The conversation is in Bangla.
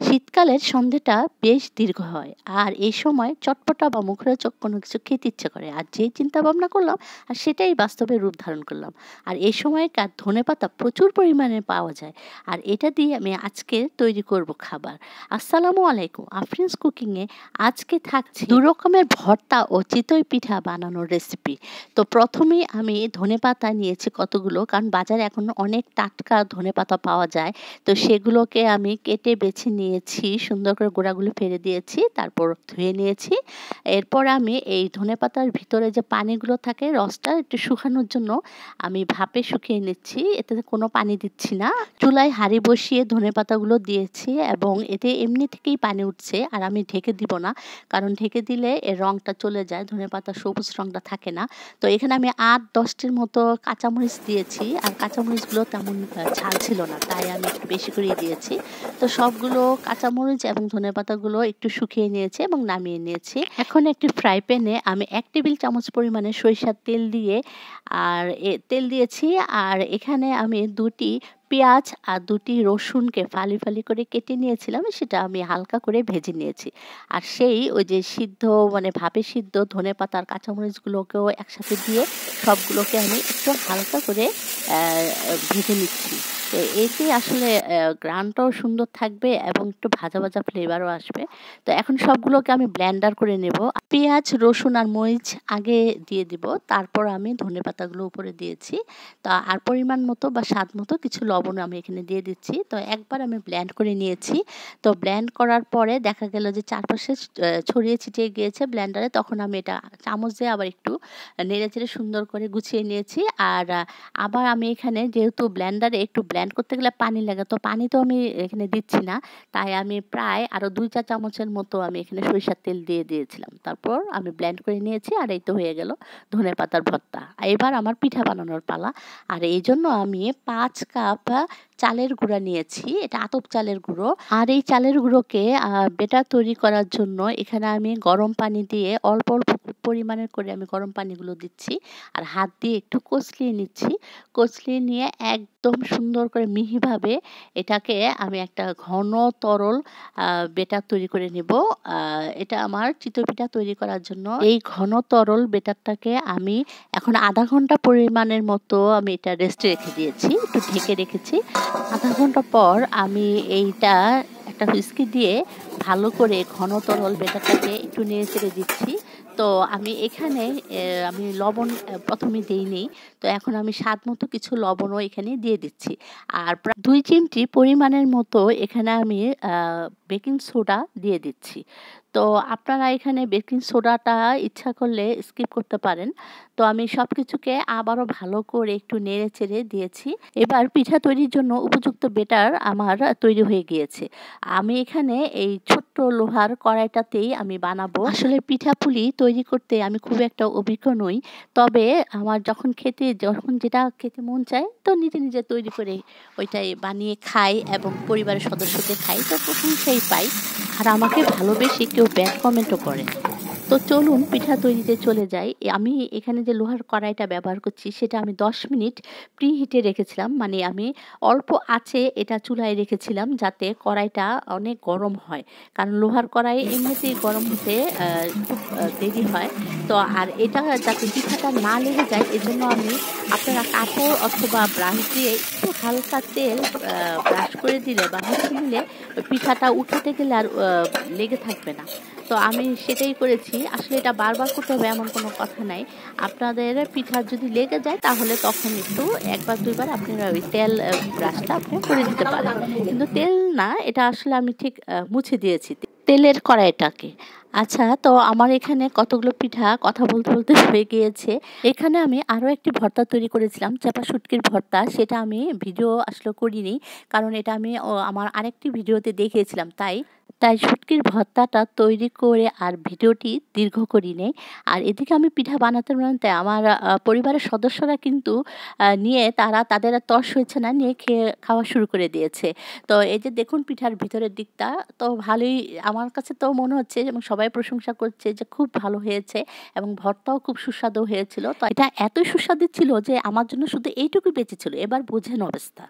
শীতকালের সন্ধ্যাটা বেশ দীর্ঘ হয় আর এই সময় চটপটা বা মুখরোচক কোনো কিছু খেতে ইচ্ছে করে আর যেই চিন্তা ভাবনা করলাম আর সেটাই বাস্তবে রূপ ধারণ করলাম। আর এই সময়কার ধনেপাতা প্রচুর পরিমাণে পাওয়া যায় আর এটা দিয়ে আমি আজকে তৈরি করব খাবার। আসসালামু আলাইকুম, আফরিনস কুকিংয়ে আজকে থাকছে দু রকমের ভর্তা ও চিতই পিঠা বানানোর রেসিপি। তো প্রথমেই আমি ধনেপাতা নিয়েছি কতগুলো, কারণ বাজারে এখন অনেক টাটকা ধনেপাতা পাওয়া যায়। তো সেগুলোকে আমি কেটে বেছে নিয়েছি, সুন্দর করে গোড়াগুলো ফেলে দিয়েছি, তারপর ধুয়ে নিয়েছি। এরপর আমি এই ধনেপাতার ভিতরে যে পানিগুলো থাকে রসটা একটু শুকানোর জন্য আমি ভাপে শুকিয়ে নিচ্ছি, এতে কোনো পানি দিচ্ছি না। চুলায় হাঁড়ি বসিয়ে ধনেপাতাগুলো দিয়েছি এবং এতে এমনি থেকেই পানি উঠছে আর আমি ঢেকে দিব না, কারণ ঢেকে দিলে এর রঙটা চলে যায়, ধনেপাতার সবুজ রঙটা থাকে না। তো এখানে আমি ৮-১০টির মতো কাঁচামরিচ দিয়েছি আর কাঁচামরিচগুলো তেমন ঝাল ছিল না, তাই আমি একটু বেশি করেই দিয়েছি। তো সবগুলো কাঁচামরিচ এবং ধনেপাতাগুলো একটু শুকিয়ে নিয়েছি এবং নামিয়ে নিয়েছি। এখন একটি ফ্রাই প্যানে আমি ১ টেবিল চামচ পরিমাণে সরিষার তেল দিয়ে তেল দিয়েছি আর এখানে আমি ২টি পেঁয়াজ আর ২টি রসুনকে ফালি ফালি করে কেটে নিয়েছিলাম, সেটা আমি হালকা করে ভেজে নিয়েছি। আর ওই যে সিদ্ধ মানে ভাপে সিদ্ধ ধনেপাতা আর কাঁচামরিচগুলোকেও একসাথে দিয়ে সবগুলোকে আমি একটু হালকা করে ভেজে নিচ্ছি। তো এতে আসলে গ্রানটাও সুন্দর থাকবে এবং একটু ভাজা ভাজা ফ্লেভারও আসবে। তো এখন সবগুলোকে আমি ব্লেন্ডার করে নেব। পেঁয়াজ, রসুন আর মরিচ আগে দিয়ে দিব, তারপর আমি ধনেপাতাগুলো উপরে দিয়েছি। তা আর পরিমাণ মতো বা স্বাদ মতো কিছু লবণ আমি এখানে দিয়ে দিচ্ছি। তো একবার আমি ব্লেন্ড করে নিয়েছি। তো ব্লেন্ড করার পরে দেখা গেল যে চারপাশে ছড়িয়ে ছিটিয়ে গিয়েছে ব্লেন্ডারে, তখন আমি এটা চামচ দিয়ে আবার একটু নেড়েচেড়ে সুন্দর করে গুছিয়ে নিয়েছি। আর আবার আমি এখানে যেহেতু ব্লেন্ডারে একটু ব্লেন্ড করতে গেলে পানি লাগে, তো পানি তো আমি এখানে দিচ্ছি না, তাই আমি প্রায় আরও ২ চা চামচের মতো আমি এখানে সরিষার তেল দিয়ে দিয়েছিলাম। তারপর আমি ব্লেন্ড করে নিয়েছি আর এই তো হয়ে গেল ধনেপাতার ভর্তা। এবার আমার পিঠা বানানোর পালা। আর এই জন্য আমি ৫ কাপ চালের গুঁড়া নিয়েছি, এটা আতপ চালের গুঁড়ো। আর এই চালের গুঁড়োকে বেটার তৈরি করার জন্য এখানে আমি গরম পানি দিয়ে অল্প অল্প পরিমাণের করে আমি গরম পানিগুলো দিচ্ছি আর হাত দিয়ে একটু কচলিয়ে নিচ্ছি। কচলিয়ে নিয়ে একদম সুন্দর করে মিহিভাবে এটাকে আমি একটা ঘন তরল বেটার তৈরি করে নেব। এটা আমার চিতই পিঠা তৈরি করার জন্য এই ঘন তরল বেটারটাকে আমি এখন ০.৫ ঘন্টা পরিমাণের মতো আমি এটা রেস্টে রেখে দিয়েছি, একটু ঢেকে রেখেছি। ০.৫ ঘন্টা পর আমি এইটা একটা হুইস্কি দিয়ে ভালো করে ঘন তরল বেটারটাকে একটু নেড়ে চেড়ে দিচ্ছি। তো আমি এখানে আমি লবণ প্রথমে দিইনি, তো এখন আমি স্বাদ মতো কিছু লবণও এখানে দিয়ে দিচ্ছি। আর প্রায় ২ চিমটি পরিমাণের মতো এখানে আমি বেকিং সোডা দিয়ে দিচ্ছি। তো আপনারা এখানে বেকিং সোডাটা ইচ্ছা করলে স্কিপ করতে পারেন। তো আমি সব কিছুকে আবারও ভালো করে একটু নেড়ে চেড়ে দিয়েছি। এবার পিঠা তৈরির জন্য উপযুক্ত বেটার আমার তৈরি হয়ে গিয়েছে। আমি এখানে এই ছোট্ট লোহার কড়াইটাতেই আমি বানাবো। আসলে পিঠাপুলি তৈরি করতে আমি খুব একটা অভিজ্ঞ নই, তবে আমার যখন যেটা খেতে মন চায় তো নিজে নিজে তৈরি করে ওইটাই বানিয়ে খাই এবং পরিবারের সদস্যদের খাই, তো প্রশংসাই পাই। আর আমাকে ভালোবেসে কেউ ব্যাড কমেন্টও করে। তো চলুন পিঠা তৈরিতে চলে যাই। আমি এখানে যে লোহার কড়াইটা ব্যবহার করছি সেটা আমি ১০ মিনিট প্রিহিটে রেখেছিলাম, মানে আমি অল্প আঁচে এটা চুলায় রেখেছিলাম যাতে কড়াইটা অনেক গরম হয়, কারণ লোহার কড়াই এমনিতেই গরম হতে খুব দেরি হয়। তো আর এটা যাতে পিঠাটা না লেগে যায় এজন্য আপনারা কাপড় অথবা ব্রাশ দিয়ে একটু হালকা তেল ব্রাশ করে দিলে বা মুছে নিলে পিঠাটা উঠাতে গেলে আর লেগে থাকবে না। তো আমি সেটাই করেছি। আসলে এটা বারবার করতে হবে এমন কোনো কথা নাই। আপনাদের পিঠা যদি লেগে যায় তাহলে তখন একটু ১ বার ২ বার আপনারা ওই তেল ব্রাশটা আপনি করে দিতে পারেন। কিন্তু তেল না, এটা আসলে আমি ঠিক মুছে দিয়েছি তেলের কড়াইটাকে। আচ্ছা, তো আমার এখানে কতগুলো পিঠা কথা বলতে বলতে হয়ে গিয়েছে। এখানে আমি আরও একটি ভর্তা তৈরি করেছিলাম, চাপা শুটকির ভর্তা। সেটা আমি ভিডিও আসলে করিনি, কারণ এটা আমি আমার আরেকটি ভিডিওতে দেখিয়েছিলাম, তাই শুটকির ভর্তাটা তৈরি করে আর ভিডিওটি দীর্ঘ করি নেই। আর এদিকে আমি পিঠা বানাতে বানাতে আমার পরিবারের সদস্যরা কিন্তু তাদের আর তর্স হয়েছে না, নিয়ে খাওয়া শুরু করে দিয়েছে। তো এই যে দেখুন পিঠার ভিতরের দিকটা তো ভালোই, আমার কাছে তো মনে হচ্ছে এবং সবাই প্রশংসা করছে যে খুব ভালো হয়েছে এবং ভর্তাও খুব সুস্বাদু হয়েছিল। তো এটা এতই সুস্বাদু ছিল যে আমার জন্য শুধু এইটুকুই বেঁচে ছিল। এবার বোঝেন অবস্থা।